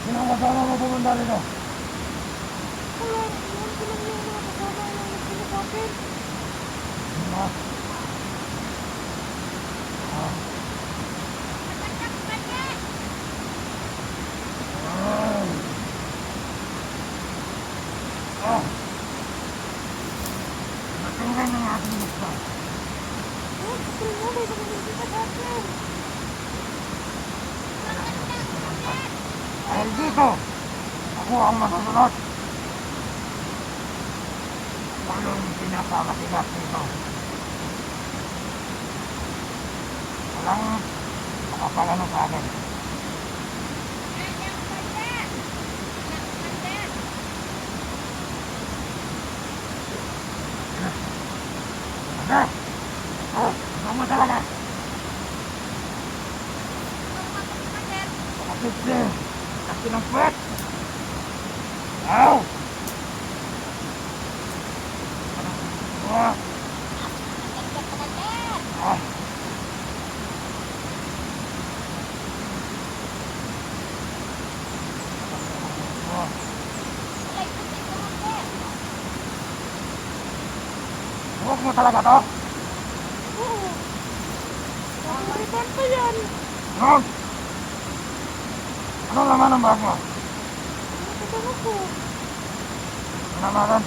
Sino ang kasama mo pumunta rito? Wala, yun ko lang yung mga kasama yung nagpili sa akin. Sino ba? Ah. Ay. Ah. Natanggal ng ating gusto. Oh, primo, may pamilya ka sa akin. Dahil dito, ako ang masusunod. Walang pinapakatigas dito. Walang makapagano sa akin. Ano? Oh, ano talaga? Kapit din. Kasi ng puwet. Ow! Ah. Ah. Huwag mo talaga to? Oo. Nakakaripan pa yan. Ano? Anong laman ng bag mo? Nakatama ko. Pinamakan?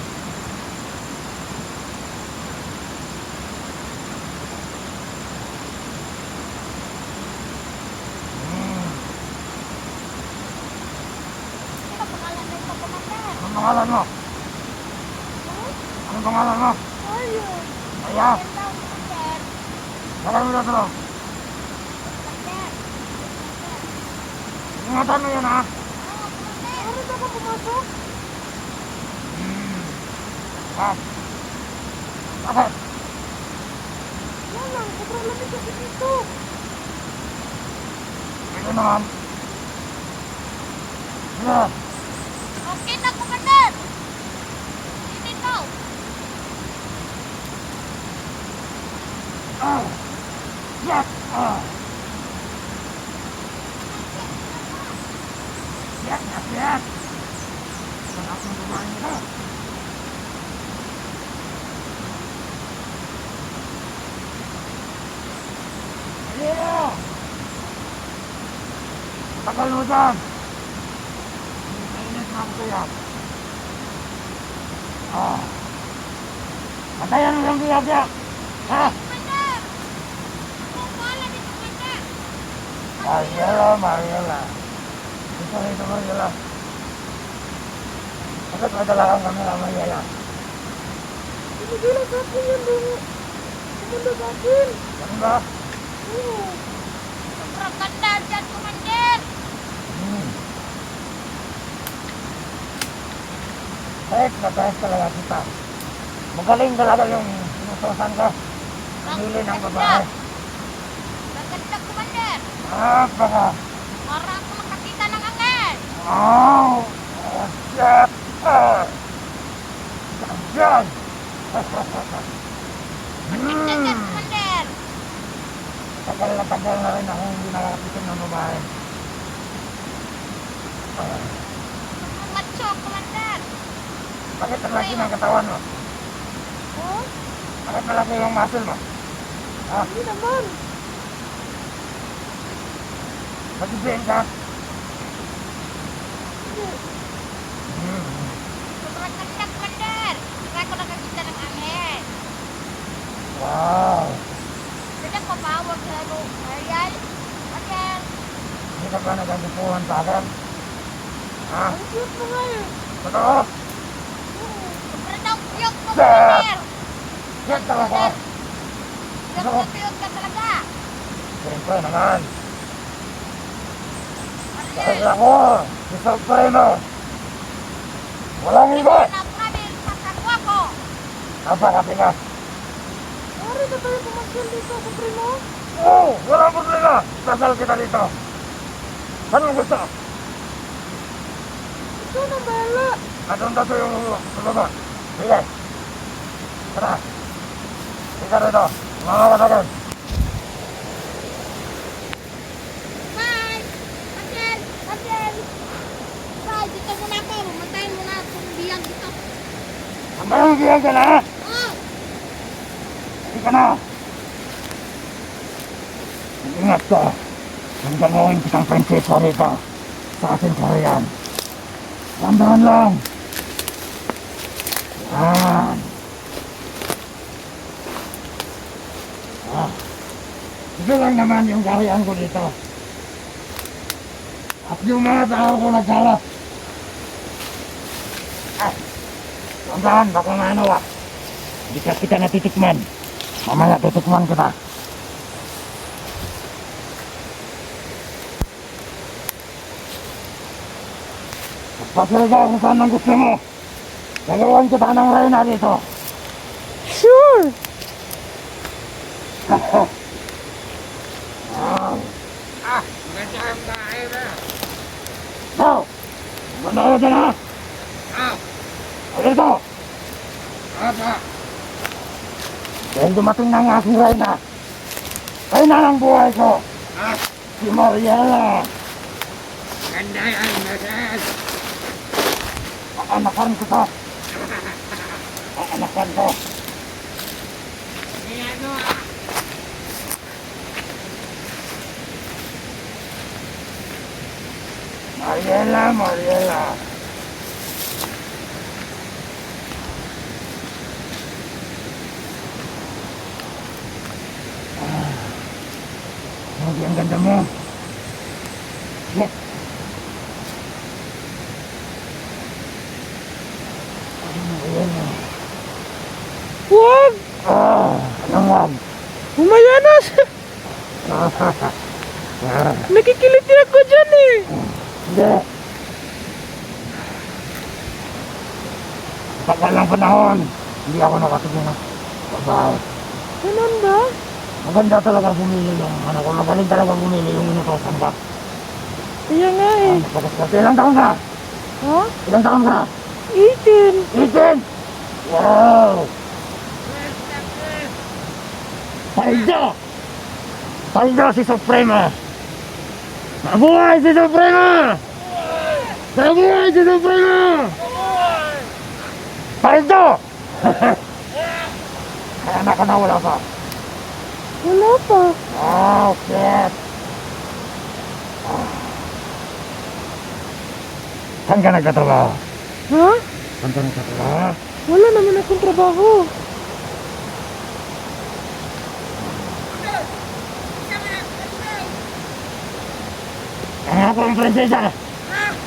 Anong pangalan mo? Anong pangalan mo? Ayun. Aya? Tagal mo na ito. Ingatan mo yan ha? Ano ba ka pumasok? Ah. Bakit? Wala, sobrang lamig kasi dito. Ito naman. Ano? Okay na, Commander! Dito! Ah. Yes! Ah. Yes, yes, yes! Sarap ng bumahin ito. Yeah! Tagal mo dyan! Mainit na ako yan. Ah. Patayan mo yung biyak-biyak! Ha? Commander! Pumala dito, Commander! Mariela. Dito, Mariela. Bakit madalakan kami ng Mariela? Pinigilan sa akin yan, Bungo. Pumunta sa akin. Ano ba? Oo. Sobrang ganda dyan, Commander! Kahit talaga kita. Magaling talaga yung sinususan ko. Pili ng babae. Ang ganda, Commander! Baka. Para ako makakita ng angin! Oh! Shit! Diyan! Maganda dyan, Commander! Tagal na rin ako hindi nakakapitin ng babae. Ang macho, Commander! Bakit malaki ng katawan mo? Ha? Bakit malaki yung muscle mo? Ha? Hindi naman. Mag-ibig ka? Hindi. Sobrang ganda, Commander! Kaya ako nakakita ng angin! Wow! Pwede pa ba? Huwag lalo, Mariel? Mariel! Hindi ka ba nagagpuhan sa akin? Ha? Ang cute mo nga eh. Totoo? Oo. Sobrang daw piyok mo, Commander! Shit talaga! Piyok ka talaga! Siyempre naman! Dahil Mariel! ako! Gusto pa rin mo! Walang iba! Naprabil sa kapwa ko! Napakati ka! Pare na tayo pumasyon dito sa primo. Oo! Walang problema! Sasal kita dito! Saan mo gusto? Ikaw na bahala. Anong dato yung baba? Sige! Tara! Ika rito! Mga katagan! Bye! Mariel! Mariel! Nagigiyan ka na? Hindi ka na. Ingat ka. Nandangawin kitang prinsesa rito. Sa ating kaharian. Tandaan lang. Yan. Ito lang naman yung kaharian ko dito. At yung mga tao ko nagsalap. Tandaan, baka maano ah. Hindi ka kita natitikman. Mamaya titikman kita. Pagpasal ka kung saan ang gusto mo. Gagawan kita ng reyna dito. Sure! Maganda ang bahay na. So, maganda ka dyan ha? Dito. Apa? Dahil dumating na ang aking reyna. Reyna ng buhay ko. Si Mariela. Ganda yan, Moses. Anakan ko to. Anakan ko. Ano Mariela, Mariela. Hindi ang ganda mo. Shit. Mariela. Wag! Anong wag? Umayanas! Nakikiliti ako dyan eh! Hindi. Tagal ng panahon, hindi ako nakatigil ng babae. Ganun ba? Maganda talaga bumili yung ano ko. Magaling talaga bumili yung inutosan ka. Kaya nga eh. Ilang taon ka? Ha? Ilang taon ka? 18! 18! Wow! Paldo! Paldo si Supremo! Mabuhay si Supremo! Mabuhay si Supremo! Paldo! Kaya na ka na wala pa. Wala pa. Oh, shit! Saan ka nagtatrabaho? Ha? Saan ka nagtatrabaho? Wala naman akong trabaho. Ang ako ang prinsesa!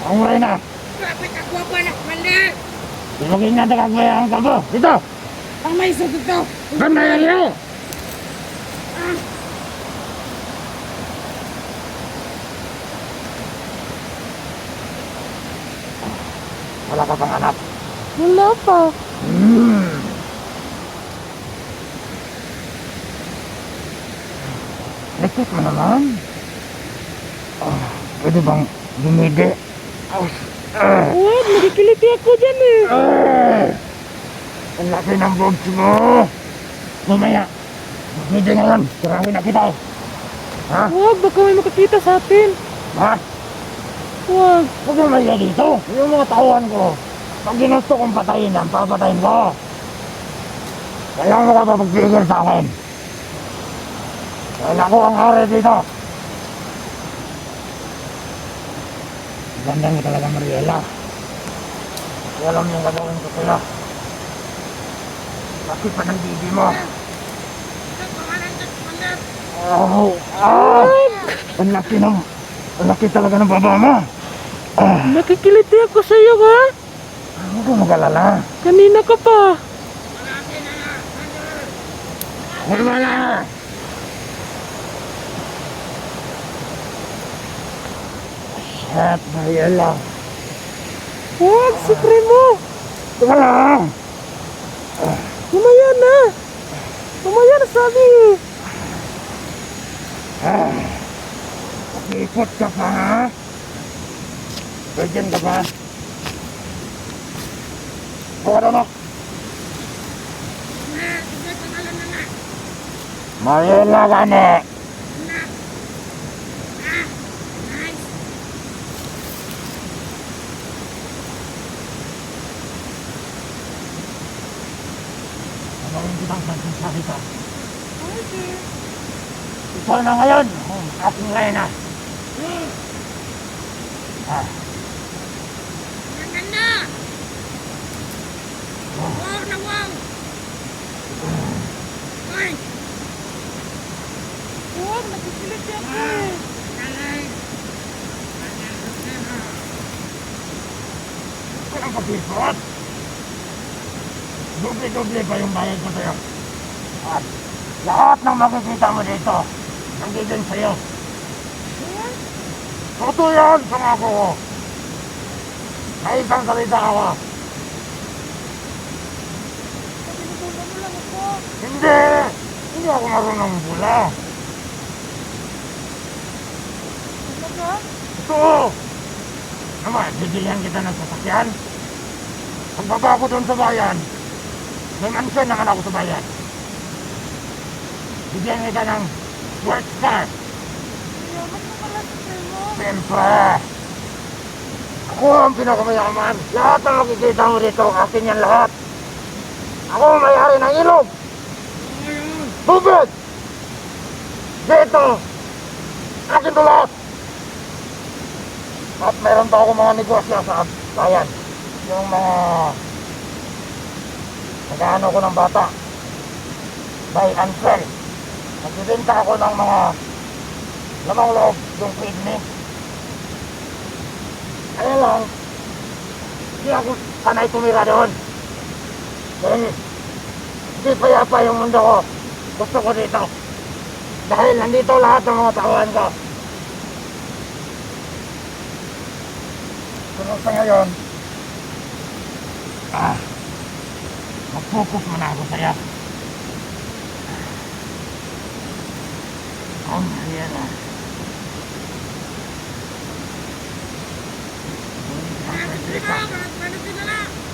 Ang reyna! Grabe ka, guwapa na, manda! Ilagay natin kagbaya ang kalbo! Dito! Ang may isa dito! Ganda yan yun! Wala ka pang anak. Wala pa. Lekit mo naman. Pwede bang dumidi? Wag, nakikiliti ako dyan eh. Ang laki ng boobs mo. Mamaya. Dumidi ngayon. Sirahin na kita. Ha? Wag, baka may makakita sa atin. Ha? Wag. Huwag mo maya dito. Yung mga tauhan ko. Pag ginusto kong patayin yan, papatayin ko. Kailangan mo ka pa magpigil sa akin. Dahil ako ang hari dito. Ganda mo talaga, Mariela. Kaya alam yung gagawin ko sila. Bakit pa ng bibi mo? Ang laki talaga ng baba mo. Nakikiliti ako sa iyo ha. Huwag mo mag-alala. Kanina ka pa. Wala! Shit, Mariela. Wag, Supremo. Wala! Lumaya na. Lumaya na sabi eh. Ikot ka pa, ha? Virgin ka pa? Bawala na. Mariela gani. Gagawin kitang salita. Pwede. Ikaw na ngayon, ang aking reyna. Ah, Maganda! Wow na wow! Hoy! Huwag, nakikilig yan eh. Kalay! walang kapipot. Doble-doble pa yung bayad ko sa'yo. At lahat ng makikita mo dito, nandito sa'yo. Ayan. Totoo yan, pangako ko. May isang salita ako. Pinutulong mo lang ako. Hindi! Hindi ako marunong bula. Talaga? Ito! Naman, bibigyan kita ng sasakyan. Pagbaba ko doon sa bayan, may mansyon naman ako sa bayan. Bigyan kita ng sports car. Yaman mo pala sa primo. Siyempre! Ako ang pinakamayaman. Lahat ng makikita mo dito, akin yan lahat. Ako ang may-ari ng ilog. Ayun. Tubig! Dito! Akin to lahat! At meron pa ako mga negosyo sa bayan. Yung mga... nag-ano ko ng bata. Buy and sell. Nagbibenta ako ng mga lamang loob, yung kidney. Kaya lang, hindi ako sanay tumira doon. Dahil hindi payapa yung mundo ko. Gusto ko dito. Dahil nandito lahat ng mga tauhan ko. Pero sa ngayon, mag-focus muna ako sa'yo. Ayan na.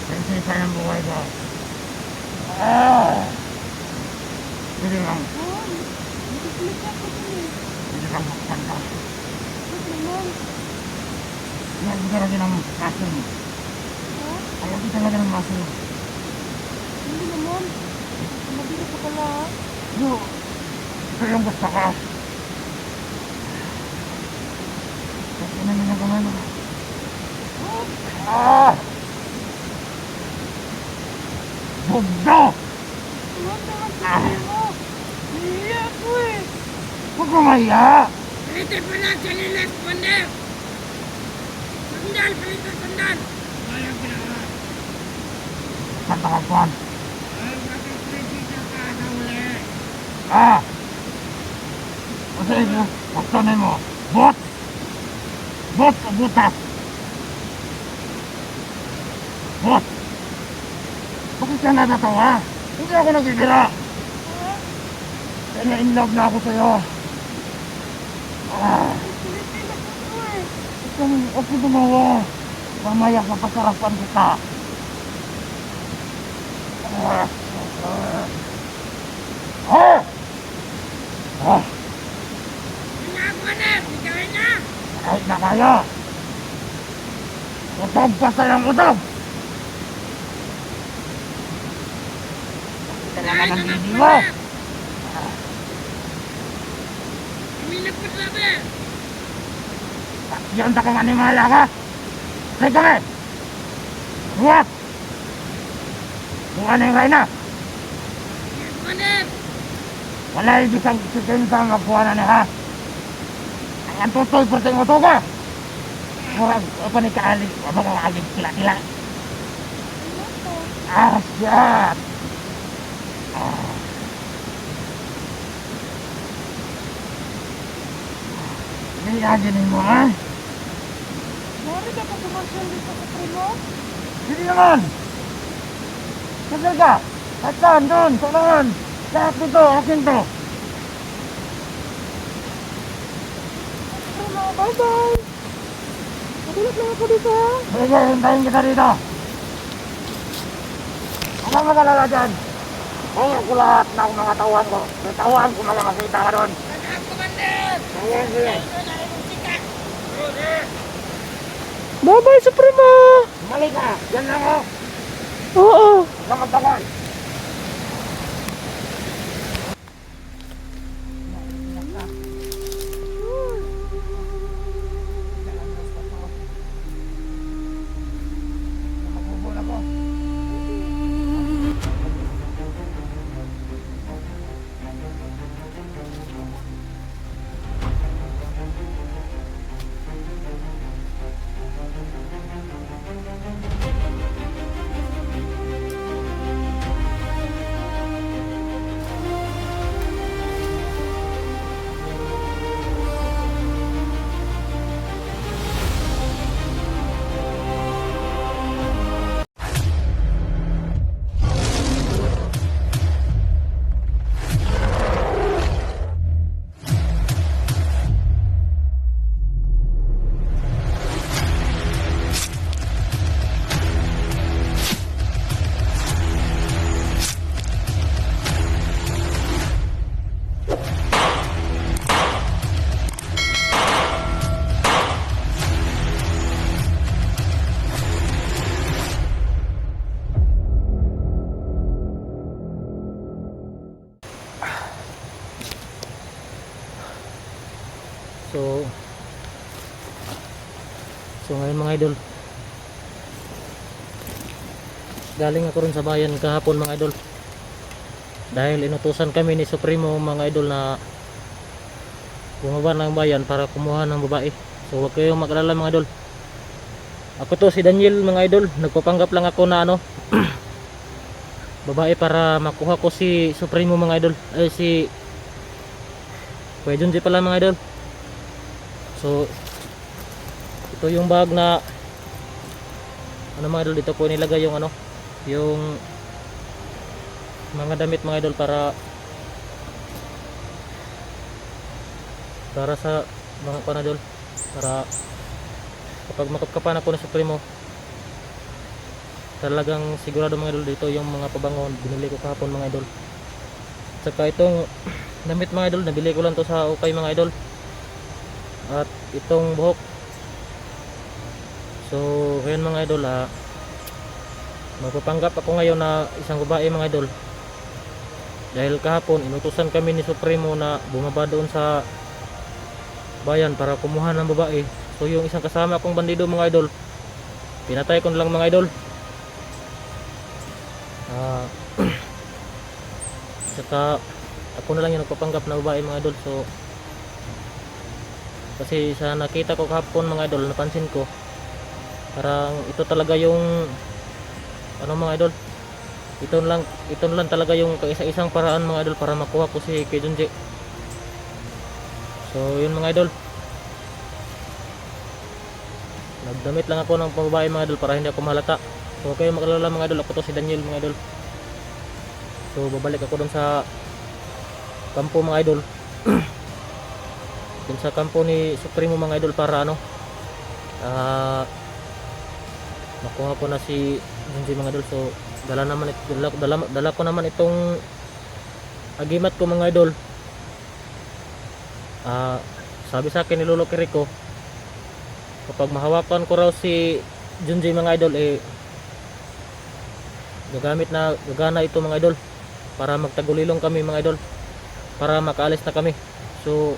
Prinsesa ng buhay ko. Hindi lang. Oh, nakikilig ako dun eh. Hindi lang buksan ka. Ba't naman? Ayaw kita lagi ng masin. Ha? Ayaw kita lagi ng masin. Hindi naman. Mabili ka pala ha? Ito yung gusto ko. Kasi na ginagawa mo. Bugdo! Huwag naman sa primo. Nahihiya ako eh. Huwag kang mahiya! Palito pala sa lilas, Wonder! Sandal! Palito sandal! Walang ginawa. Saan ka magpuan? Ang makikritika ka sa uli. Kasi pagsanay mo, bot! Bot o butas! Bot! Bakit ka natatawa? Hindi ako nagbibira! Kaya in-love na ako sa'yo! Pilitin ako eh. Huwag ko tumawa! Mamaya papasarapan kita! Wonder! Bigawin na! Kahit na kaya! Utog pa sa'yong utog! Kailangan ng bibi mo! Uminap ko sabi! Yan ta kung animala ka! Say kami! Huwag! Kung ano yung kain na! Yes, Wonder! Wala ibig sabihin sa magkuha na niya ha! Ang tutoy perting uto ka! Murag, apa ni kaalig, apa ka kaalig kila-kila! Shit! Hindi aginin mo ha! Mari ka pa kumasyal dito sa primo? Hindi naman! Kasal ka! At saan? Doon! Sa ulangan! Lahat dito! Akin to! Primo, bye-bye! Magulat lang ako dito ha? Sige, hintayin kita dito! Huwag kang mag-alala dyan! Kaya ko lahat ng mga tauhan ko! May tauhan ko mga makita ka doon! Anak, Commander! Sige, sige! Bye-bye, Supremo! Mali ka! Yan lang oh! Oo! Huwag kang magtagal! Ngayon mga idol, galing ako rin sa bayan kahapon mga idol, dahil inutusan kami ni Supremo mga idol na bumaba ng bayan para kumuha ng babae. So huwag kayong mag-alala mga idol, ako to si Daniel mga idol, nagpapanggap lang ako na ano babae para makuha ko si Supremo mga idol, ay si Kuya Junji pala mga idol. So ito yung bag na ano mga idol, dito ko nilagay yung ano, yung mga damit mga idol para sa mga panadol, para kapag makapkapan ako na Supremo, talagang sigurado mga idol, dito yung mga pabangon binili ko kahapon mga idol. Saka itong damit mga idol, nabili ko lang to sa Ukay mga idol, at itong buhok. So ngayon mga idol, magpapanggap ako ngayon na isang babae mga idol, dahil kahapon inutusan kami ni Supremo na bumaba doon sa bayan para kumuha ng babae. So yung isang kasama kong bandido mga idol, pinatay ko na lang mga idol. Saka ako na lang yung nagpapanggap na babae mga idol. So kasi sa nakita ko kahapon mga idol, napansin ko parang ito talaga yung ano mga idol, ito lang talaga yung kaisa-isang paraan mga idol para makuha ko si Kuya Junji. So yun mga idol, nagdamit lang ako ng pambabae mga idol para hindi ako mahalata. So kayo mag-alala mga idol, ako to si Daniel mga idol. So babalik ako dun sa kampo mga idol dun sa kampo ni Supremo mga idol para ano, makuha ko na si Junji mga idol. So dala ko naman itong agimat ko mga idol. Sabi sa akin ni Lolo Kiriko, kapag mahawakan ko raw si Junji mga idol, gagana ito mga idol para magtagulilong kami mga idol, para makaalis na kami. So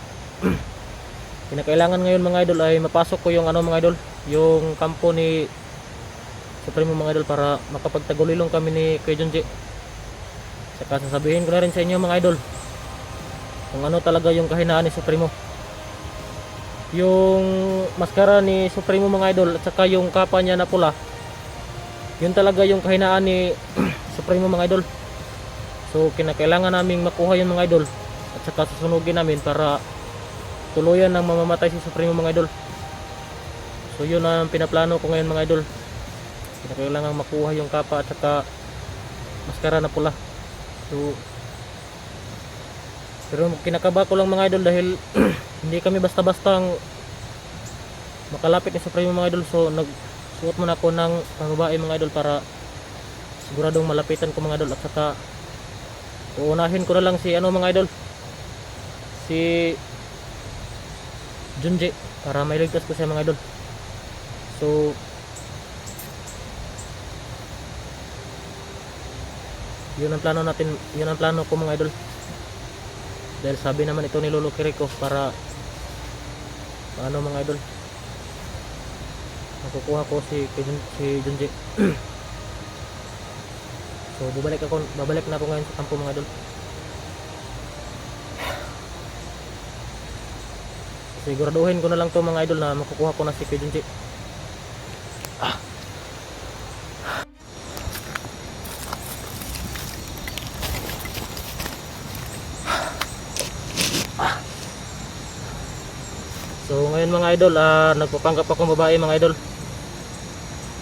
kinakailangan ngayon mga idol ay mapasok ko yung ano mga idol, yung kampo ni Supremo mga idol, para makapagtagulilong kami ni Kuya Junji. Saka sasabihin ko na rin sa inyo mga idol kung ano talaga yung kahinaan ni Supremo. Yung maskara ni Supremo mga idol at saka yung kapa niya na pula, yun talaga yung kahinaan ni Supremo mga idol. So kinakailangan naming makuha yun mga idol, at saka susunugin namin para tuluyan ng mamamatay si Supremo mga idol. So yun ang pinaplano ko ngayon mga idol, kinakailangan makuha yung kapa at saka maskara na pula. So pero kinakaba ko lang mga idol dahil hindi kami basta-bastang makalapit ni Supremo mga idol. So nagsuot muna ako ng pangbabae mga idol para siguradong malapitan ko mga idol, at saka uunahin ko na lang si ano mga idol, si Junji, para mailigtas ko siya mga idol. So yun ang plano natin, yun ang plano ko mga idol, dahil sabi naman ito ni Lolo Kiriko para ano mga idol, makukuha ko si Junji. So babalik na ako ngayon sa kampo mga idol. Siguraduhin ko na lang to mga idol na makukuha ko na si Junji. So ngayon mga idol, nagpapanggap akong babae mga idol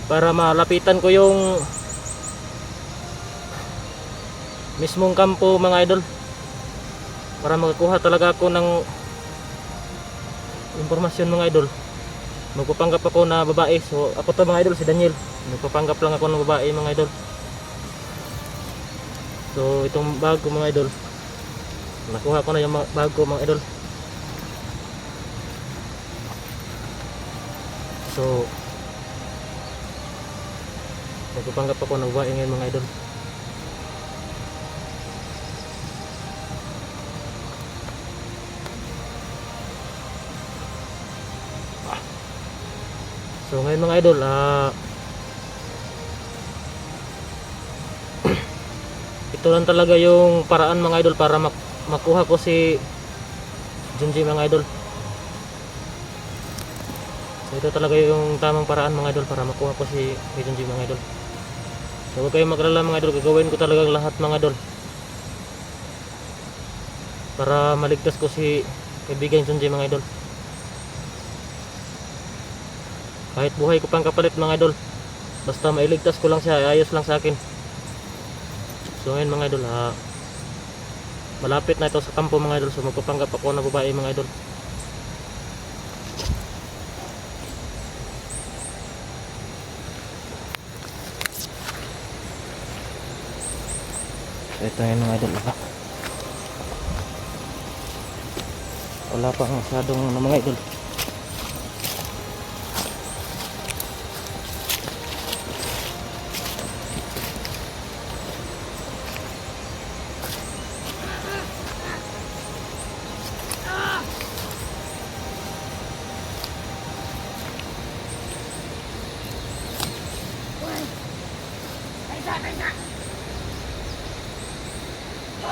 para malapitan ko yung mismong kampo mga idol, para makakuha talaga ako ng impormasyon mga idol. Magpapanggap ako na babae. So ako to mga idol, si Daniel, nagpapanggap lang ako ng babae mga idol. So itong bag ko mga idol, nakuha ko na yung bag ko mga idol. So magpapanggap ako ng babae ngayon mga idol. So So ngayon mga idol, ito lang talaga yung paraan mga idol para makuha ko si Junji mga idol. So ito talaga yung tamang paraan mga idol para makuha ko si Junji mga idol. So huwag kayong maglala mga idol, gagawin ko talagang lahat mga idol para maligtas ko si kaibigan Junji mga idol. Kahit buhay ko pang kapalit mga idol, basta mailigtas ko lang siya, ayos lang sa akin. So ngayon mga idol, malapit na ito sa kampo mga idol. So magpapanggap ako na babae mga idol. So ito yun mga idol, wala pa masyadong mga idol.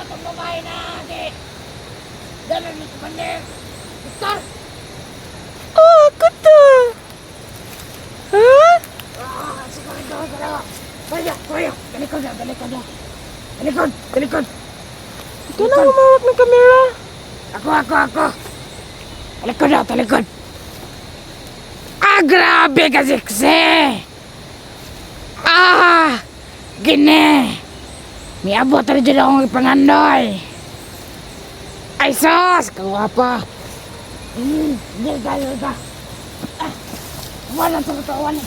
Itong babae na si Dalan ni Commander Victor. Oh, ako to. Ha? Si Commander dalawa. Kuya, talikod na. Talikod. Ikaw na humawak ng kamera. Ako. Talikod. Grabe ka siksi. Gini. Miabot rin dyan akong ipangandoy. Ay sos, kawapa. Dili ka. Walang tutuwan.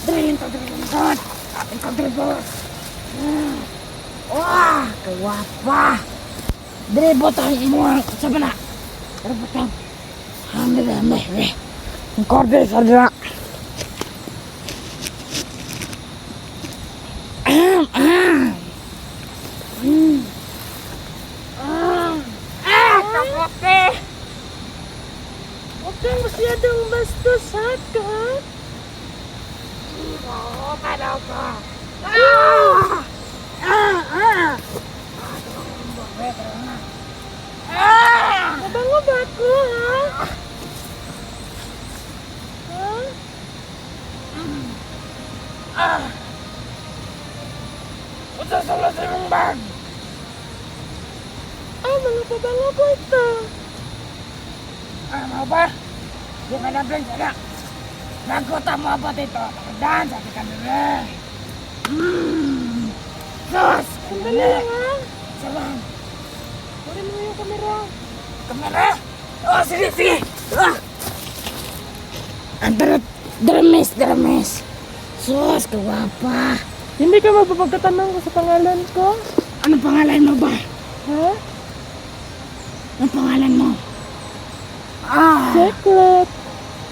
Dili to. Ikot. Wah, kawapa. Dili botang mo. Sabi na. Dili botang. Hame. Ang korde sa dira. Kapote! Huwag kang masyadong bastos, ha, Kat? Oo, kalaw ka. Mabango ba ako, ha? Ha? Sulat sa imong bag. Mga pabango ko ito. Mau ba? Di ka na blend sana. Nagkota mo ba dito? Nakadaan sa ating kamera. Sos! Sandali lang, ha? Salang. Kunin mo yung kamera. Kamera? Oh, sige. Ang dramis. Sos, kawapa. Hindi ka mapapagtatanong ko sa pangalan ko? Anong pangalan mo ba? Ha? Anong pangalan mo? Secret.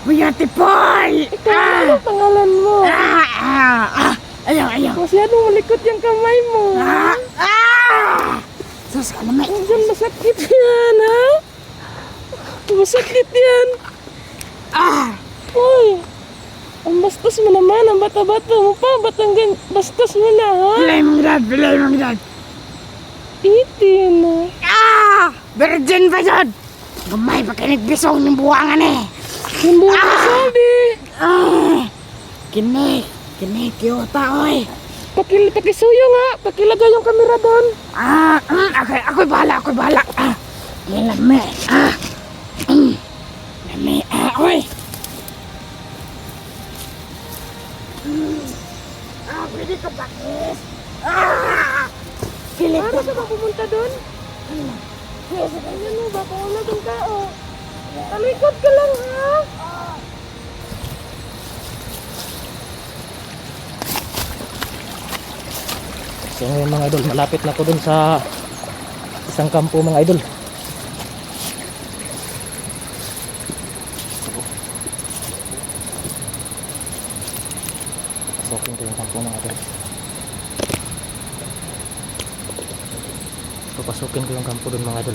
Beautiful! Ikaw, ano ang pangalan mo? Ayaw. Masyadong malikot yung kamay mo. Sos ka naman. Diyan masakit yan, ha? Masakit yan. Uy, ang bastos mo naman, ang bata-bata mo pa. Ba't hanggang bastos mo na, ha? Bilay mong edad. 18. Virgin pa dyan! Gamay pa kinigbisong ng buwangan eh! Hindi ko sabi. Kini, kiyota oy! Pakisuyo nga. Pakilagay yung kamera doon. Ako'y bahala! Lame! Oy! Pwede ka bakis! Kilit Para ka ba pumunta doon? Ayan mo, baka wala doon tao. Talikod ka lang, ha? So ngayon mga idol, malapit na ako dun sa isang kampo mga idol. Pasokin ko yung kampo mga idol. Papasukin ko yung kampo dun mga idol.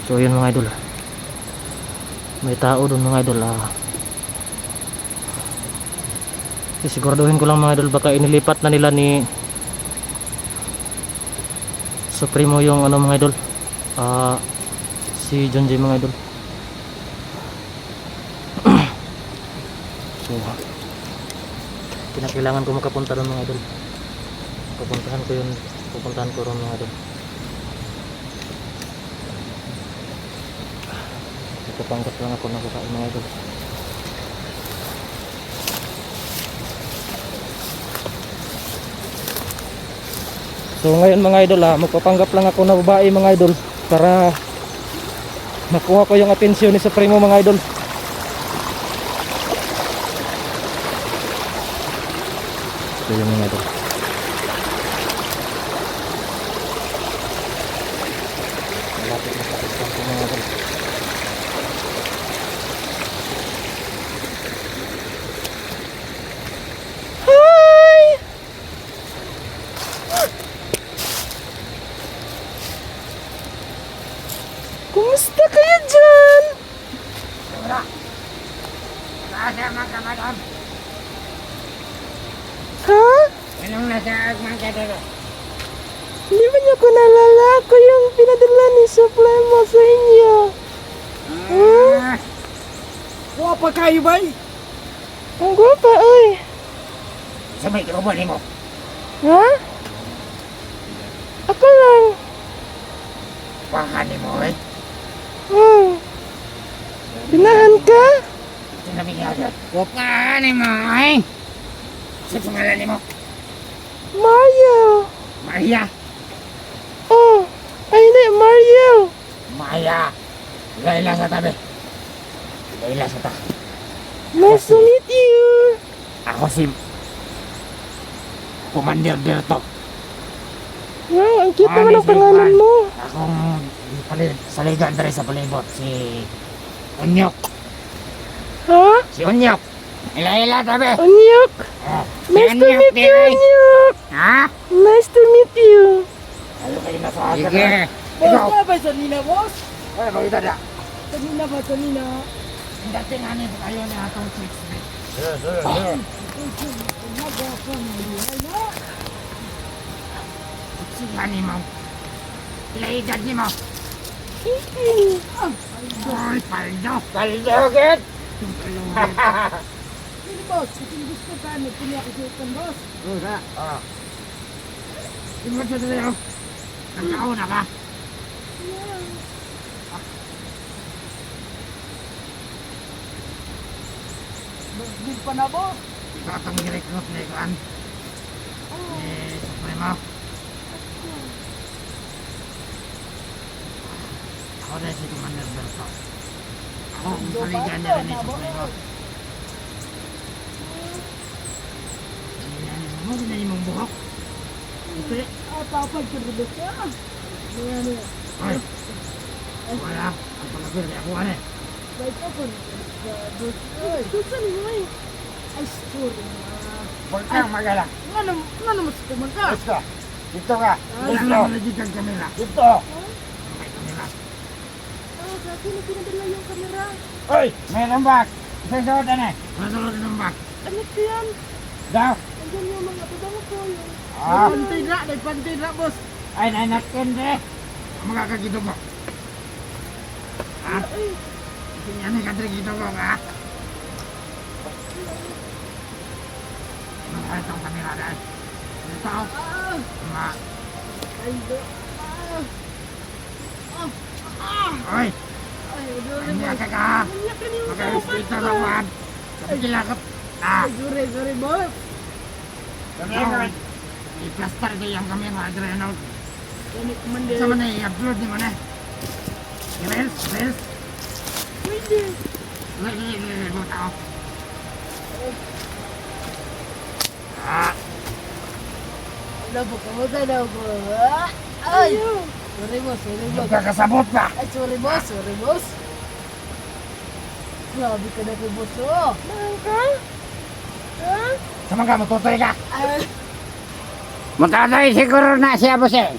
So yun mga idol, may tao doon mga idol. Sisiguraduhin ko lang mga idol, baka inilipat na nila ni Supremo yung ano mga idol, si John J mga idol. So kinakailangan ko makapunta doon mga idol. Pupuntahan ko ron mga idol. Ipapangkat lang ako ng kakain mga idol. So ngayon mga idol, magpapanggap lang ako na babae mga idol para makuha ko yung atensyon ni Supremo mga idol. So yun mga idol. Malapit na sa pagkakas ko mga idol. Kumusta kayo dyan? Wala. Nasa mga madam. Ha? Anong nasa mga dala? Hindi ba niyo ko nalala? Ako yung pinadala ni Supremo sa inyo. Ah. Wapa kayo ba? Ang gwapa, oy. Sa may kauban mo. Ha? Ako lang. Pangani mo eh. Pinahan ka? Sinabi niya agad. Pangani mo eh. Sa pangalan mo. Mario. Maria. Oh, ay hindi, Mario. Maya. Layla sa tabi. Layla sa tabi. Nice to meet you. Ako si Commander Berto. Wow, ang cute naman ang pangalan mo. Akong saligan dere sa palibot si Onyok. Ha? Si Onyok. Layla tabi. Onyok. Ah, si Nice to Onyok meet you, din. Onyok. Ha? Nice to meet you. Ayaw kayo na sa akin. Sige. Ikaw. ba sa Nina, boss? Ay, makita na. Sa Nina ba, sa Nina? Hindi tinanay ko kayo na atong chicks. Singani mo. Ilaidad ni mo. Ay, paldo. Paldo, git. Sino, boss? Kung gusto ka, nagpili ako sa ikan, boss. Ura. Ah. Tingnan mo sa tayo. Nagkauna ka. Big pa na, boss. Ikaw itong i-recruit na ikuan. Supremo. Ako na si Commander Berto. Ako ang saligan niya rin ni Supremo. Ano na yung mong buhok? Ito eh. Papag ka rin ka. Ayan, Ay. Wala. Ang palapir kaya ako ano eh. Baik ako rin. Gusto niyo eh. Ay, sorry na. Huwag kang magala. Nga naman sa kumanta. Dito. Dito ka. Dito. Dito ang kamera. Dito. May kamera. Sa akin na pinadala yung kamera. Oy! May lambak. Isasuot na eh. Masuot ng lambak. Ano ko yan? Daw. Andyan yung mga pabang ko yun. Ah. May pantay na, boss. Ay, nainakin de. Ang mga kagito mo. Ha? Yan ang kagito ko ka. Ano itong kamera dahil? Dito. Ma. Ay, do. Oy! Ay, do. Kanya ka ka. Kanya ka niyo. Mag-respect na wan. Sabi kilakot. Ah. Sorry, boss. Kamera. I-plaster ko yung kamera. Adrenal. Yan, kumanda. Sa mana i-upload ni mo na. Reels. Pwede. Lagi mo tao. Ah. Labo ka mo tayo ko. Ay! Sorry, boss. Nagkakasabot pa. Ay, sorry, boss. Grabe ka na po, boss. Mahal ka? Ha? Sama ka, matutoy ka. Ay, Matutoy siguro na siya, boss eh.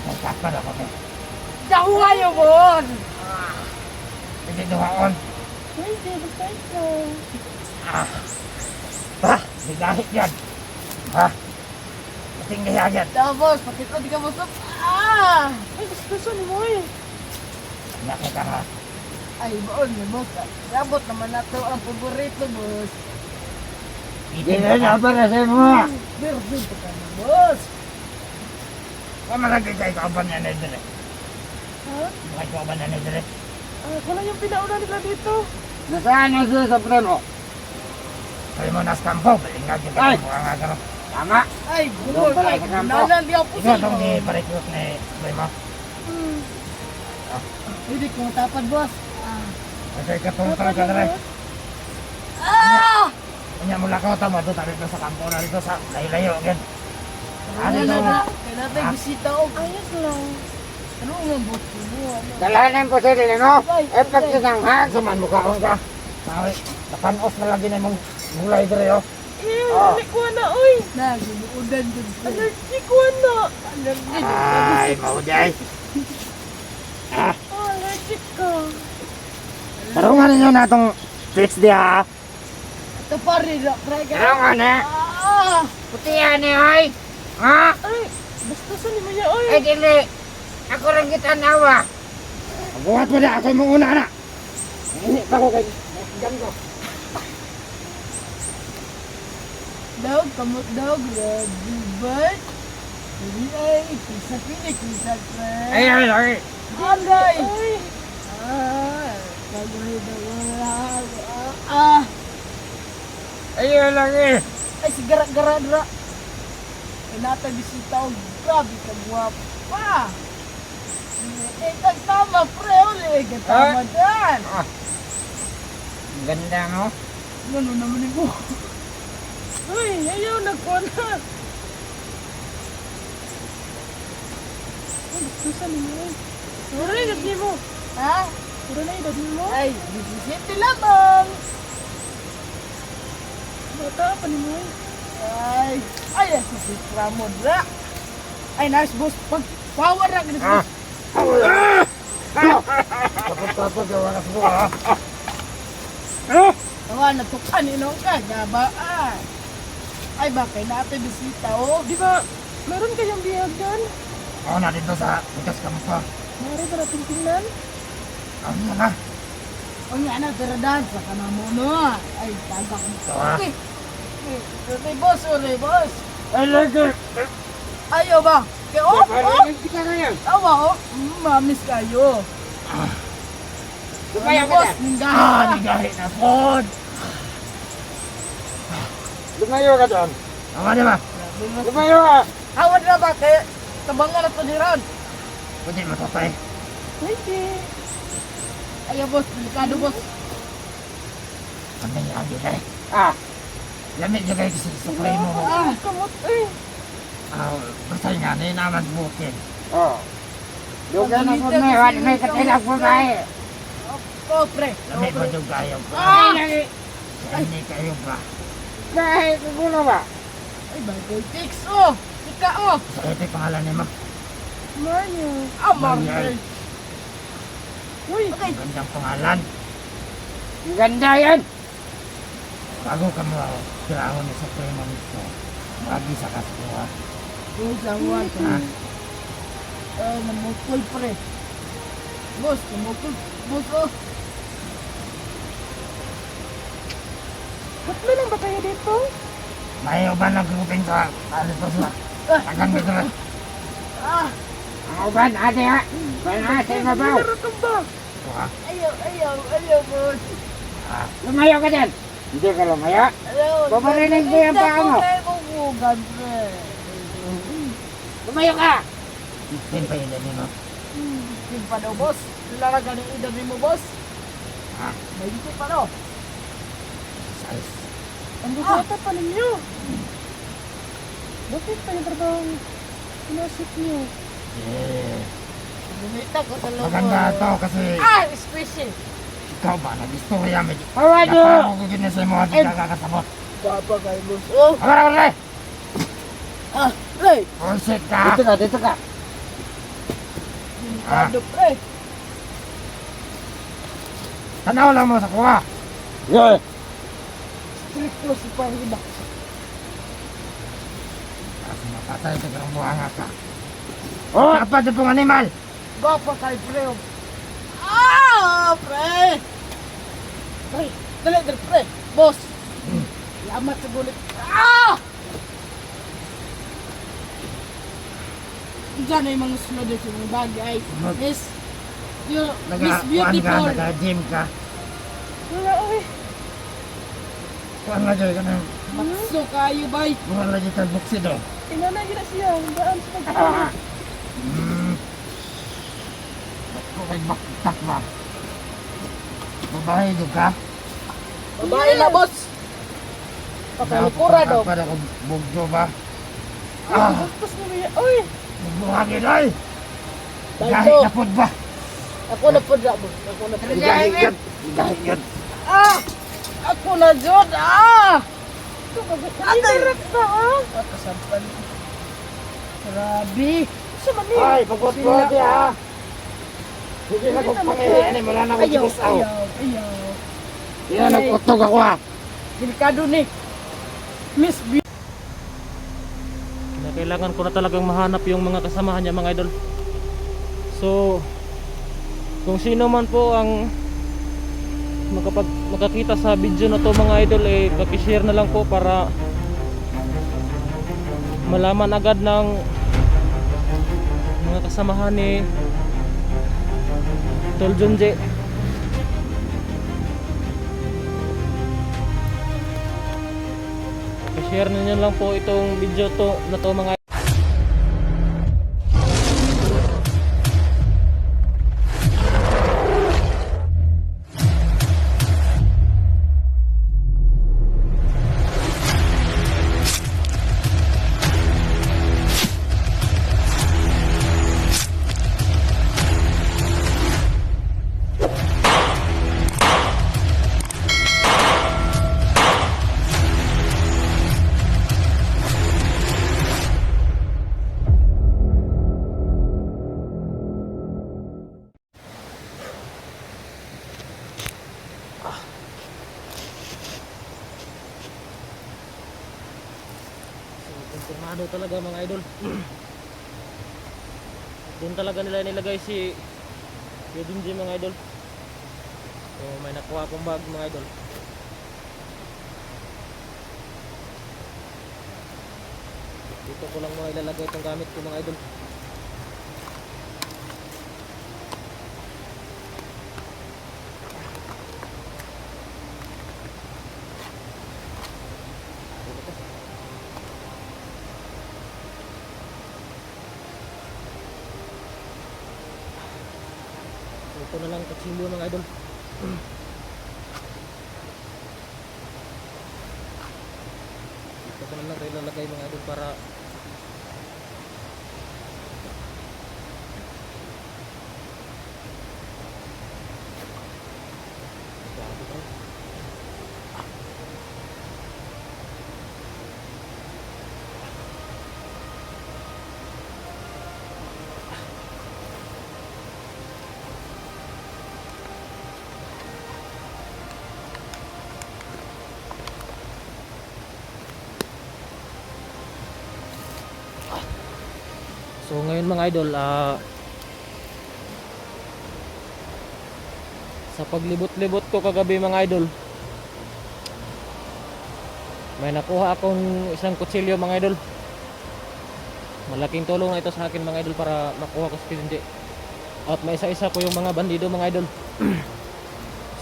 Nagkakasabot ako. Dahuayo, boss! Hindi duhaon. Pwede, basta ikaw. Ha? Di kahit yan. Ha? Kasing gayagan. Tapos, pakita di ka masok. Ah! Ay, gusto ni mo eh. Nakita ka. Ay, boon, boss. Sabot naman na to ang paborito, boss. Hindi na naman na sa mo. Birthday pa ka na, boss. Kamalagay kayo kauban niya na dito. Ha? Bakit kauban niya na dito? Wala yung pinauna nila dito. Nasaan yung siya sa preno? Kayo mo nas kampo. Balingag yung kampo nga gano. Tama. Ay, Doon boss. pala Ay, sa kampo. nalan di ako Ikaw itong ni Parikyot ni Primo. Hindi ko matapad, boss. Kasi katong talaga na rin. Ah! Kanya mula ko tama doon tayo dito sa kampo na dito sa layo-layo again. Ano Ano ito? na? Kailangan bisita o. Ayos lang. Ano ang boss mo? Dalahanan po sa rin, no? Eh, pag sinanghan, suman mo kaon ka. Sabi, napanos na lagi na mong gulay dito, oh. Hindi ko na, oy. Naginuudan din. Allergic ko na. Allergic. Ay, mauday. Allergic ka. Tarungan ninyo na itong fix diha. Ito pa rin, try ka. Tarungan na. Ah! Puti yan eh, oy. Ha? Ay, basta sa ni Maya, oy. Eh, dili. Ako rin kita nawa. Buhat mo na, ako yung una na. Hindi pa ko kay... Diyan ko. Dog, kamot dog, bird. Hindi ay, kisa pili, kisa friend. Ay, ay, ay. Agay! Ah, bagay daw. Ah, Ay, ay lang eh. ay, si gara-gara-gara. Ay, natay bisita o, grabe ka guwapa. Eh, tama, pre, uli. Tama dan. Ah. Ang ganda, no? Ano naman mo? Uy, ayaw, nagkuhan na. Ay, gusto sa ninyo. Puro na edad mo. Ha? Puro na edad mo? Ay, 17 lamang. Bata pa ni mo. Ay, si Ramon ra. Ay, nice boss. Pag power ra ganito. Ah. Tapos-tapos yung wakas mo, ha? Tawa na tukan inong ka, gabaan. Ay, bakit natin bisita, oh? Di ba, meron kayong biyagan? Oo na dito sa bukas kampo. Meron ba natin tingnan? Ano yun, ha? O nga na, tiradan, sa kanamo no. Ay, tagak mo. Ito, ha? Okay. Uri, boss, uri, boss. Ay, lagi. Ayaw ba? Kaya, oh, Hindi ka ngayon. tawa, oh. Mamis kayo. Lumayo ka boss, dyan. ninggahin. Nigahin na pod. Lumayo ka dyan. Tama di ba? Lumayo ka. Hawad na ba? Kaya, tabangan na to ni Ron. Pwede matapay. Pwede. Ayaw, boss. Delikado, boss. Ano yung agi na eh? Lamig yung kayo kasi sa play mo. Kamot, eh. Basta nga, na yung naman bukin. Dugan Ako may katilag po ba eh. Oh, pre. Lamig ko yung kayo. Ay, Hindi kayo ba? Dahil kukulo ba? Ay, bagay fix, oh. Ika, oh. Sa ito yung pangalan ni Ma. Mario. Ah, Mario. Mario. Uy, okay. Gandang pangalan. Ang ganda yan. Bago ka mo, kailangan mo sa primo nito. Lagi sa kaskuha. Boss, awan. Ha? Namukul, pre. Boss, namukul. Boss, oh. Ba't na lang ba kayo dito? May uban ng grouping sa alito sa tagang dito na. Ah, Ang uban, ate ha. Bala sa ibabaw. laro ka ba? Ito ha. Ayaw, boss. Lumayo ka dyan. Hindi ka lumayo. Ayaw. Babarinig ko yung paa mo. Bubugan, pre. Lumayo ka. Din pa yun din mo. Hindi pa daw, boss. Lalaga ng idabi mo, boss. Ha? May hindi pa daw. Size. Ang bukata pa ninyo. Bakit pa yung trabaho pinasok niyo? Eh, Bumita ko sa loob. maganda to kasi Ah, special. ikaw ba nag-istorya mo. Pawado. Napamo ko gina sa mga di kakakasabot. Papa kay boss. Oh, Agara ka rin! ah, Ray. Bullshit ka! Dito ka, dito ka. Delikado, pre. Tanaw lang mo sa kuha. Yo, Stricto si Pahida. Kasi mapatay sa kang buhanga ka. oh, Dapat na pong animal. Gapa kay pre. Ah, pre. Pre, dali, pre. Boss. Lamat sa gulit. Ah! Diyan ay mga sunod sa mga bagay. Sunod. Miss, you, Miss Nag-kuhan ka, Beautiful. nag-gym ka. Wala, oy. Kuhan nga dyan ka ng Matso kayo, bay. buwan na dyan ng buksido. Inanay gina siya. Daan sa ah, pagkakas. Ba't ko kay baktak ba? Babae doon ka? Babae na, boss. Pakalikura daw. Pada ko bugdo ba? Tapos mo niya. Uy! Bugbuhangin ay! Gahit Baldo. na po ba? Ako na po na, boss. Ako na po. Gahit yan! Gahit yan! Ah! Ako na, Jod! Ah! Indirect ka, ah! Kasampan. Grabe. Sumani. Ay, pagkot ko ati ha! Hindi na kong pangyayanin, wala na akong Ayaw, sinusaw. ayaw. Hindi na nagkutog ako ha! Delikado ni. Miss B. Kailangan ko na talagang mahanap yung mga kasamahan niya mga idol. So kung sino man po ang makakita sa video na to mga idol, eh paki-share na lang po para malaman agad ng mga kasamahan ni Tol Junji. I-share ninyo lang po itong video to na to mga kumpirmado talaga mga idol. Doon talaga nila nilagay si Junji mga idol. So may nakuha akong bag mga idol. Dito ko lang muna ilalagay itong gamit ko mga idol. Ito na lang kutsilyo mga idol. Ito ko na lang kayo lalagay mga idol para grabe bro. So ngayon mga idol, sa paglibot-libot ko kagabi mga idol, may nakuha akong isang kutsilyo mga idol. Malaking tulong na ito sa akin mga idol para makuha ko si Junji. At may isa-isa ko yung mga bandido mga idol.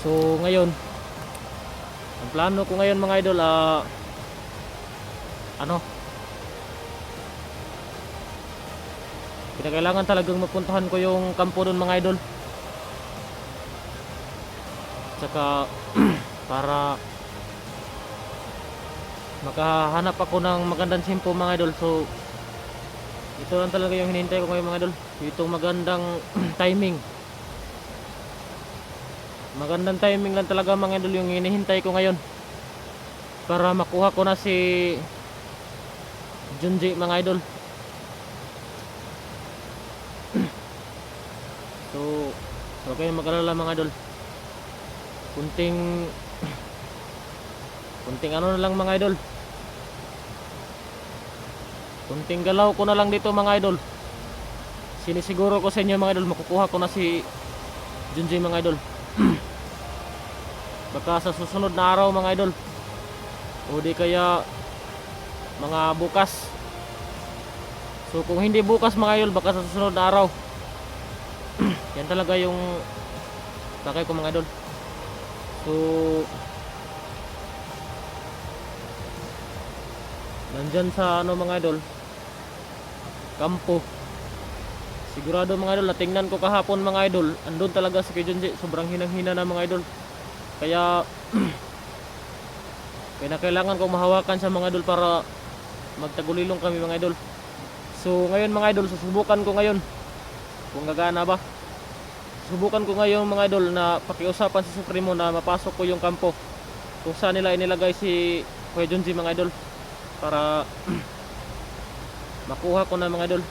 So ngayon, ang plano ko ngayon mga idol, kailangan talagang mapuntahan ko yung kampo doon mga idol. Tsaka para makahanap ako ng magandang simpo mga idol. So ito lang talaga yung hinihintay ko ngayon mga idol. Itong magandang timing. Magandang timing lang talaga mga idol yung hinihintay ko ngayon para makuha ko na si Junji mga idol. So huwag kayong mag-alala mga idol. Kunting ano na lang mga idol. Kunting galaw ko na lang dito mga idol. Sinisiguro ko sa inyo mga idol, makukuha ko na si Junji mga idol. Baka sa susunod na araw mga idol, o di kaya mga bukas. So kung hindi bukas mga idol, baka sa susunod na araw. Yan talaga yung takay ko mga idol. So nandyan sa ano mga idol, kampo. Sigurado mga idol, natingnan ko kahapon mga idol, andun talaga si Junji. Sobrang hinang-hina na mga idol. Kaya kailangan ko mahawakan sa mga idol para magtagulilong kami mga idol. So ngayon mga idol, susubukan ko ngayon kung gagana ba. Subukan ko ngayon mga idol na pakiusapan si Supremo na mapasok ko yung kampo kung saan nila inilagay si Kuya Junji mga idol, para makuha ko na mga idol.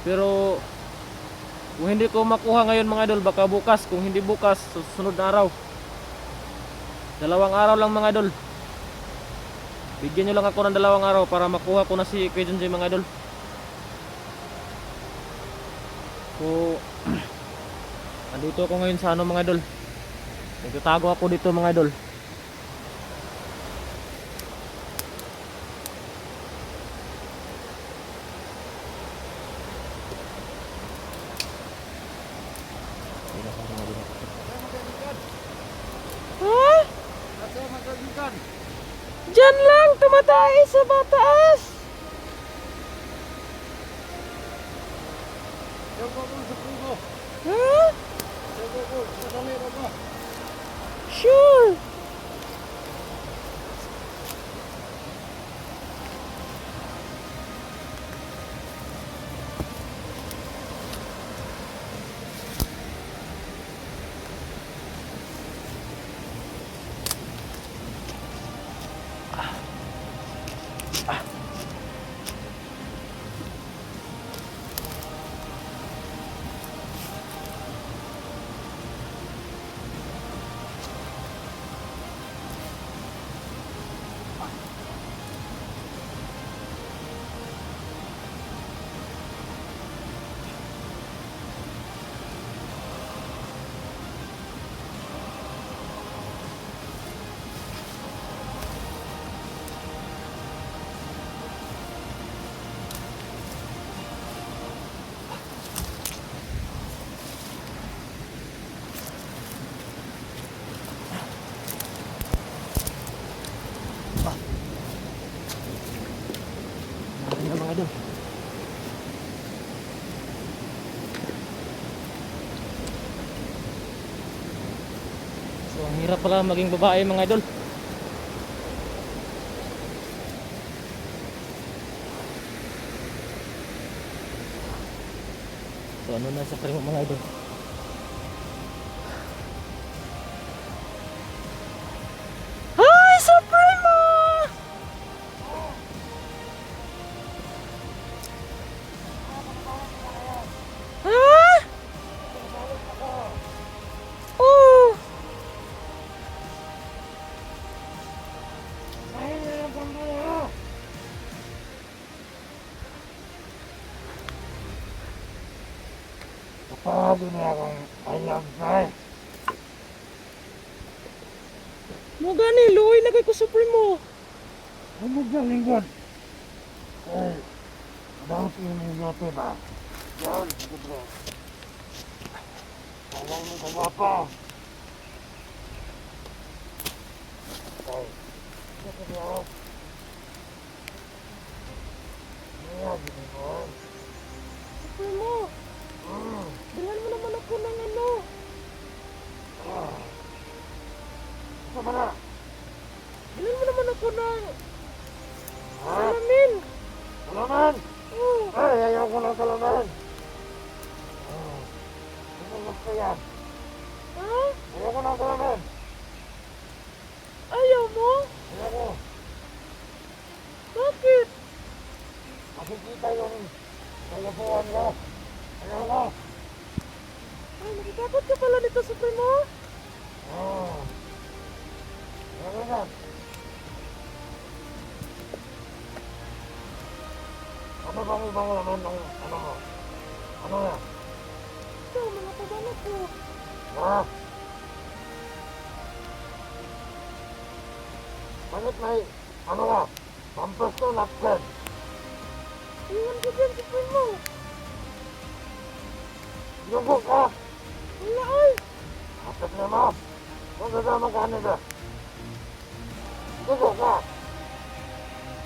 Pero kung hindi ko makuha ngayon mga idol, baka bukas. Kung hindi bukas, susunod na araw. 2 araw lang mga idol. Bigyan nyo lang ako ng 2 araw para makuha ko na si Kuya Junji mga idol. So andito ako ngayon sa ano mga idol, nagtatago ako dito mga idol. Diyan lang, tumatay sa mataas. Ha? Sure. Ayan mga idol. So ang hirap pala maging babae mga idol. So ano na sa primo mga idol. Hi Supremo! Ha? Oh! Kapag niya akong ayam na Mo gani, luoy na kay ko Supremo. Ano dyan lingkod? Eh, dapat yung yote ba? Yan, bro. Tawang mo ka pa. Ay, ito ko. Ayan, bro. Supremo, bilhan mo naman ako ng ano. Ito ba na? Bilhan mo naman ako ng Ha? salamin. Salaman! Oh, Ay, ayaw ko ng salaman. Ano gusto yan? ha? Ayaw ko ng salaman. Ayaw mo? Ayaw ko. Bakit? Makikita yung kalabuan ko. Ayaw ko. Takot ka pala dito, Supremo? Oo. Ano na? Ano bang ibang laman ng ano mo? Ano na? Ito, mga pabanat ko. Ha? Bakit may ano na? Pampers to napkin. Iwan ko dyan, Supremo. Yugo ka! Wala ay. Kapit na mo! Kung sasama ka nila. Yugo ka!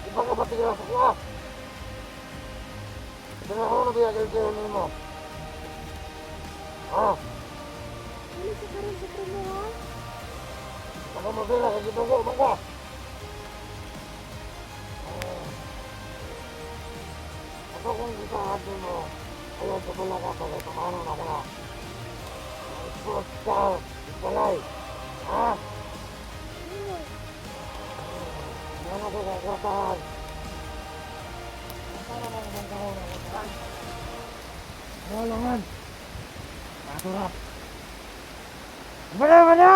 Iba ka ba tigil sa kuha? Pinako na biyagil-gilin mo. Ha? Wala sa karoon, Supremo, ha? Baka mabila ka gidugo man ka. Ako kung gisahatin mo, ayaw sa pala ka pala, tumanon ako na. Ipot ka, ipalay. Ha? Yan ako kakratahan. Para lang bang karoon ako saan? Walangan. Maturap. Mana?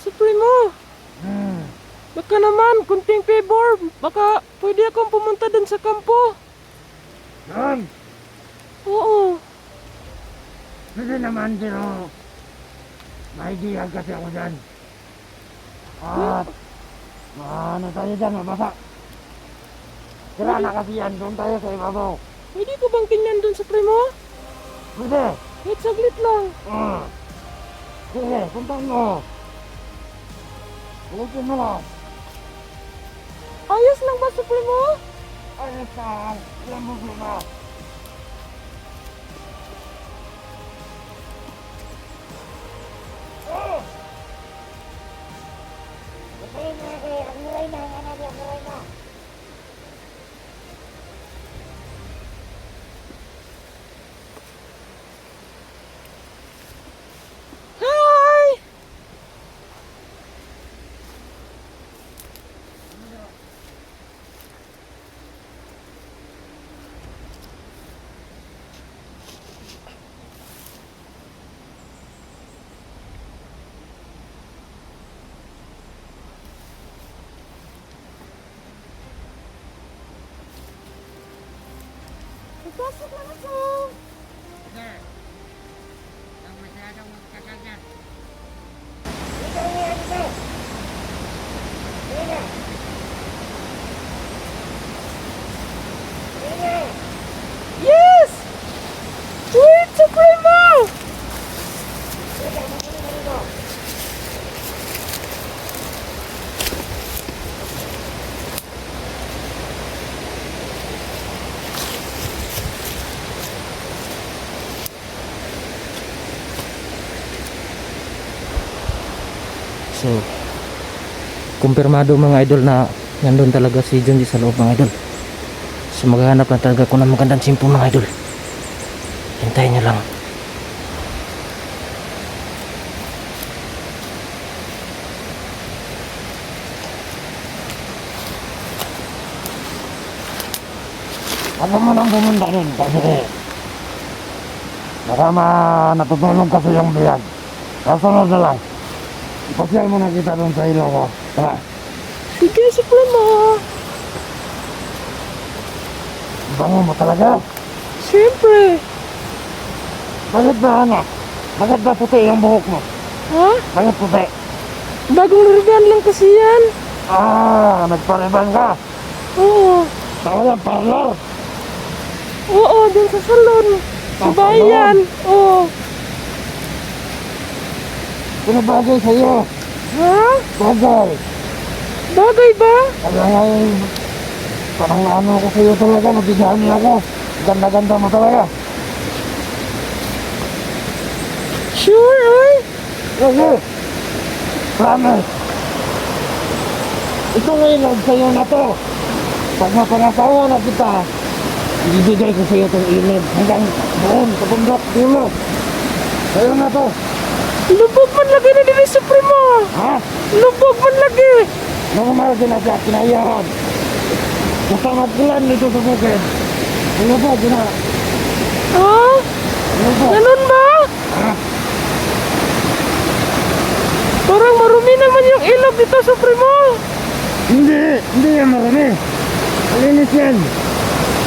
Supremo, Hmm. baka naman, kunting favor. Baka pwede akong pumunta dun sa kampo. Yun! Oo. Pwede naman pero may idea kasi ako dyan. At ano tayo dyan, mabasa. Sira na kasi yan, doon tayo sa ibabaw. Pwede ko bang tingnan dun, Supremo? Pwede! Wait, saglit lang. Sige, puntahan mo. Ulitin mo lang. Ayos lang ba, Supremo? Ayos ka, ilang mo na. Oh! Patayin mo ako, ang muray na, ang anak, ang muray na. Hi! Pasok lang ako. Sige. Ang masyadong magkakagat. Yes! Wait, Supremo! So, kumpirmado mga idol na nandun talaga si Junji sa loob mga idol. So, maghahanap lang talaga ako ng magandang simpo mga idol. Hintayin nyo lang. Ano mo nang pumunta rin kasi baka natutulog kasi yung biyag. Kasunod na lang. Ipasyal mo na kita doon sa ilo ko. Tara. Sige, Supremo. Bango mo talaga. Siyempre. Bakit ba anak? Bakit ba puti yung buhok mo? Ha? Bakit puti? Bagong lurigan lang kasi yan. Nagpariban ka. Oo. Tama yan, parlor. Oo, dun sa salon. Sa Sa bayan. Oo. Pinabagay sa'yo. Ha? Bagay. Bagay ba? Kaya ngayon, parang ano ko sa'yo talaga, nabigahan niya ako. Ganda-ganda mo talaga. Sure, ay? Sige. Promise. Ito ngayon lang sa'yo na to. Pag mapangasawa na kita, ibibigay ko sa'yo itong ilid hanggang doon, sa bundok, dulo. Sa'yo na to. Lubog man lagi na din Supremo. Ha? Lubog man lagi. Normal din na siya, kinayahan. Basta magkulan dito sa bukid. Ano po, gina? Ha? Ano po? Ganun itlog dito, Supremo. Hindi yan marami. Malinis yan.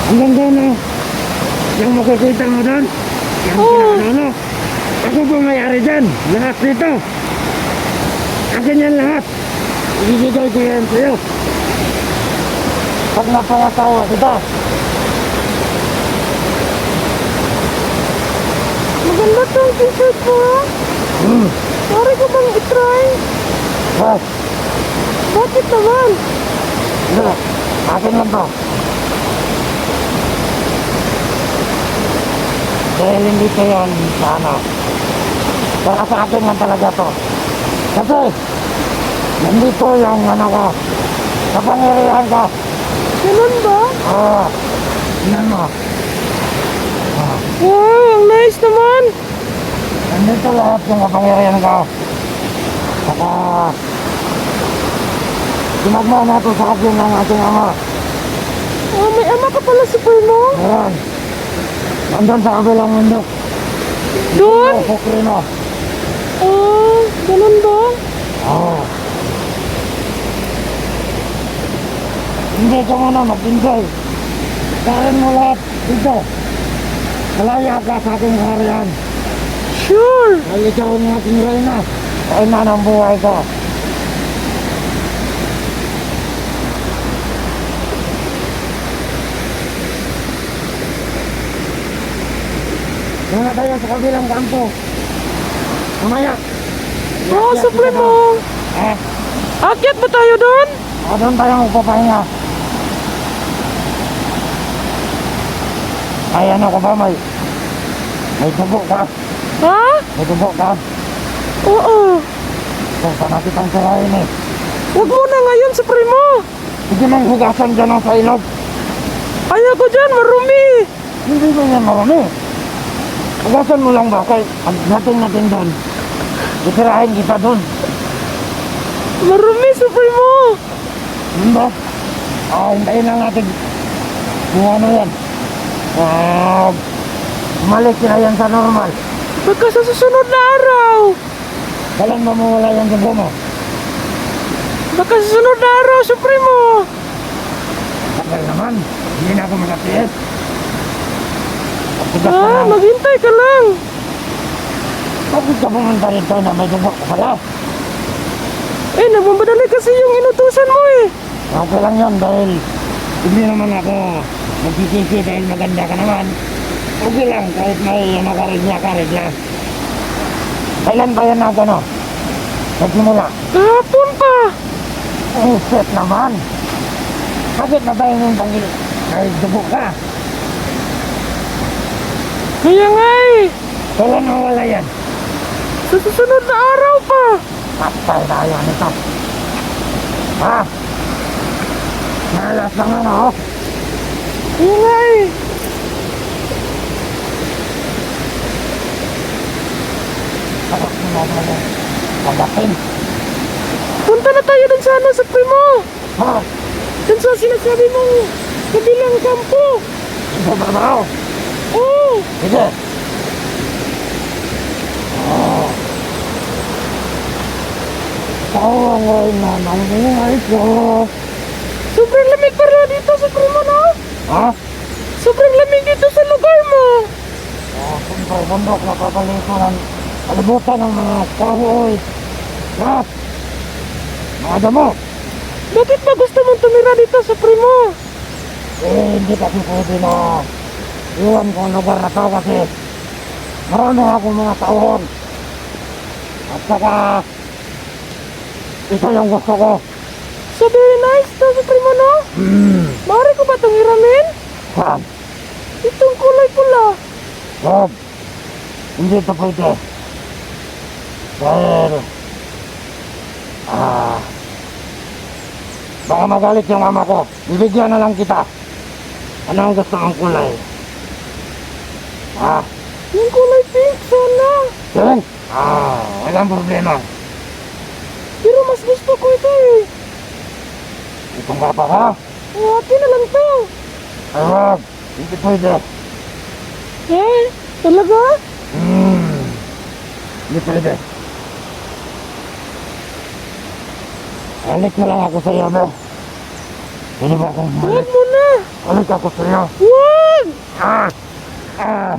Hanggang doon na. Yung makikita mo doon. Yung pinakano. Ako po may-ari dyan. Lahat dito. Akin yan lahat. Ibibigay ko yan sa'yo. Pag napangasawa kita. Maganda tong t-shirt mo, ha? Sorry ko bang itry? Ha? Bakit naman? Hindi. Akin lang to. Dahil hindi ko yan sana. Para sa akin lang talaga to. Kasi, nandito yung ano ko. Kapangyarihan ko. Ganun ba? Oo. Yan mo. Wow, ang nice naman. Nandito lahat yung kapangyarihan ko. Saka, ginagawa natin sa akin ng ating ama. Oh, may ama ka pala, Supremo. Ayan. Nandun sa kabilang mundo. Doon? Supremo. Oh, ganun ba? Oo. Hindi ka muna mag-enjoy. Kain mo lahat dito. Malaya ka sa aking kaharian. Sure. Dahil ikaw ang aking reyna. Reyna ng buhay ko. Muna tayo sa kabilang kampo. Mamaya. Oh, Supremo. Eh, Akyat ba tayo doon? doon tayo magpapahinga. Ay, ano ka ba, may dugo ka. Ha? May dugo ka. Oo. Kung saan natin ang sirain eh. Huwag mo na ngayon, Supremo. Hindi mong hugasan dyan ang sa ilog. Ayaw ko dyan, marumi. Hindi mo yan marami. Hugasan mo lang ba? Kaya natin doon. Isirahin kita doon. Marumi, Supremo. Hindi ba? Hintayin lang natin. Kung ano yan. Malik na yan sa normal. Baka sa susunod na araw. Kailan ba mawala yung dugo mo? Baka sa susunod na araw, Supremo. Tagal naman. Hindi na ako makapiyet. Maghintay ka lang. Bakit ka pumunta rito na may dugo ka pala? Eh, nagmamadali kasi yung inutusan mo eh. Okay lang yun dahil hindi naman ako magsisisi dahil maganda ka naman. Okay lang kahit may karegla. Kailan ba yan na gano? Nagsimula? Kahapon pa. Oh, shit naman. Bakit na tayo yung pangil? May dugo ka. Kaya nga eh. Kailan nawala yan? Sa susunod na araw pa. Patay tayo nito. Ha? Malas lang ano? Kaya nga eh. Tapos mo mo. Pagatin. Punta na tayo dun sa ano, Supremo. Ha? Dun sa sinasabi mong kabilang kampo. Ito ba ba? Oo. Sige. Tawang ay nanang buhay ko. Sobrang lamig pala dito, Supremo, no? Ha? Sobrang lamig dito sa lugar mo. Siyempre, bundok na papalito ng kalibutan ng mga kahoy. Lahat. Mga damo. Bakit ba gusto mong tumira dito, Supremo? Hindi kasi pwede na iwan ko ang lugar na to kasi marami akong mga tauhon. At saka ito yung gusto ko. So very nice to, Supremo, no? Maaari ko ba itong hiramin? Saan? Itong kulay pula. Rob, hindi ito pwede. Dahil, baka magalit yung mama ko. Bibigyan na lang kita. Ano ang gusto mong kulay? Yung kulay pink, sana. Pink? Walang problema. Pero mas gusto ko ito eh. Itong bata ka? Akin na lang to. Ay, Rob, hindi pwede. Eh, talaga? Hindi pwede. Halik na lang ako sa iyo, no? Pwede ba akong Huwag halik? mo na! Halik ako sa iyo. Huwag! Ah! Ah!